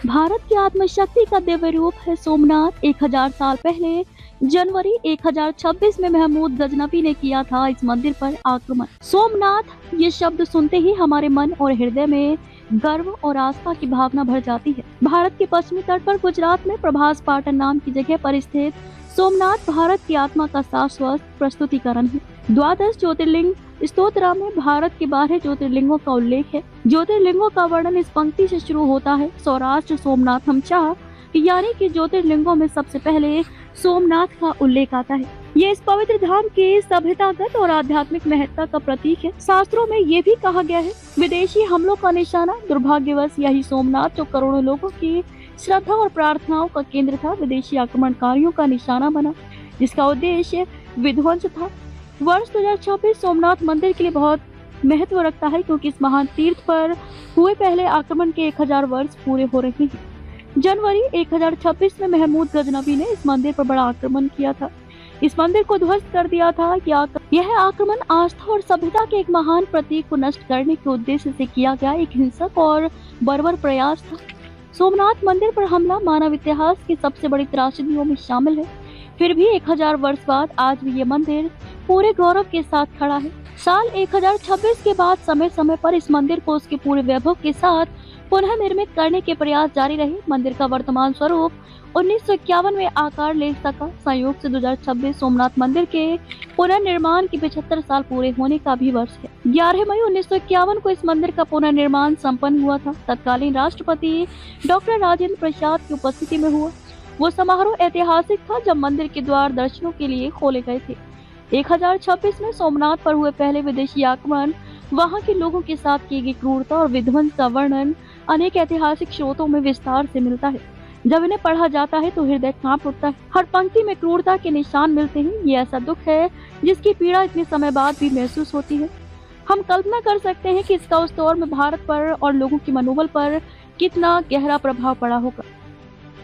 भारत की आत्मशक्ति का दिव्य रूप है सोमनाथ। 1000 साल पहले जनवरी 1026 में महमूद गजनवी ने किया था इस मंदिर पर आक्रमण। सोमनाथ ये शब्द सुनते ही हमारे मन और हृदय में गर्व और आस्था की भावना भर जाती है। भारत के पश्चिमी तट पर गुजरात में प्रभास पाटन नाम की जगह पर स्थित सोमनाथ भारत की आत्मा का शाश्वत प्रस्तुतिकरण है। द्वादश ज्योतिर्लिंग स्तोत्र में भारत के 12 ज्योतिर्लिंगों का उल्लेख है। ज्योतिर्लिंगों का वर्णन इस पंक्ति से शुरू होता है, सौराष्ट्र सोमनाथम च, यानी कि ज्योतिर्लिंगों में सबसे पहले सोमनाथ का उल्लेख आता है। ये इस पवित्र धाम के सभ्यतागत और आध्यात्मिक महत्ता का प्रतीक है। शास्त्रों में ये भी कहा गया है, विदेशी हमलों का निशाना दुर्भाग्यवश यही सोमनाथ जो करोड़ों लोगों की श्रद्धा और प्रार्थनाओं का केंद्र था, विदेशी आक्रमणकारियों का निशाना बना, जिसका उद्देश्य विध्वंस था। वर्ष 2026 सोमनाथ मंदिर के लिए बहुत महत्व रखता है, क्योंकि इस महान तीर्थ पर हुए पहले आक्रमण के 1000 वर्ष पूरे हो रहे हैं। जनवरी 1026 में महमूद गजनवी ने इस मंदिर पर बड़ा आक्रमण किया था। इस मंदिर को ध्वस्त कर दिया था। यह आक्रमण आस्था और सभ्यता के एक महान प्रतीक को नष्ट करने के उद्देश्य से किया गया एक हिंसक और बर्बर प्रयास था। सोमनाथ मंदिर पर हमला मानव इतिहास की सबसे बड़ी त्रासदियों में शामिल है। फिर भी 1000 वर्ष बाद आज भी ये मंदिर पूरे गौरव के साथ खड़ा है। साल 1026 के बाद समय समय पर इस मंदिर को उसके पूरे वैभव के साथ पुनः निर्मित करने के प्रयास जारी रहे। मंदिर का वर्तमान स्वरूप 1951 में आकार ले सका। संयोग से 2026 सोमनाथ मंदिर के पुनर्निर्माण के 75 साल पूरे होने का भी वर्ष है। 11 मई 1951 को इस मंदिर का पुनर्निर्माण संपन्न हुआ था। तत्कालीन राष्ट्रपति डॉक्टर राजेंद्र प्रसाद की उपस्थिति में हुआ। वो समारोह ऐतिहासिक था जब मंदिर के द्वार दर्शनों के लिए खोले गए थे। 1026 में सोमनाथ पर हुए पहले विदेशी आक्रमण, वहां के लोगों के साथ की गई क्रूरता और विध्वंस का वर्णन अनेक ऐतिहासिक स्रोतों में विस्तार से मिलता है। जब इन्हें पढ़ा जाता है तो हृदय कांप उठता है। हर पंक्ति में क्रूरता के निशान मिलते हैं। ये ऐसा दुख है जिसकी पीड़ा इतने समय बाद भी महसूस होती है। हम कल्पना कर सकते हैं कि इसका उस दौर में भारत पर और लोगों के मनोबल पर कितना गहरा प्रभाव पड़ा होगा।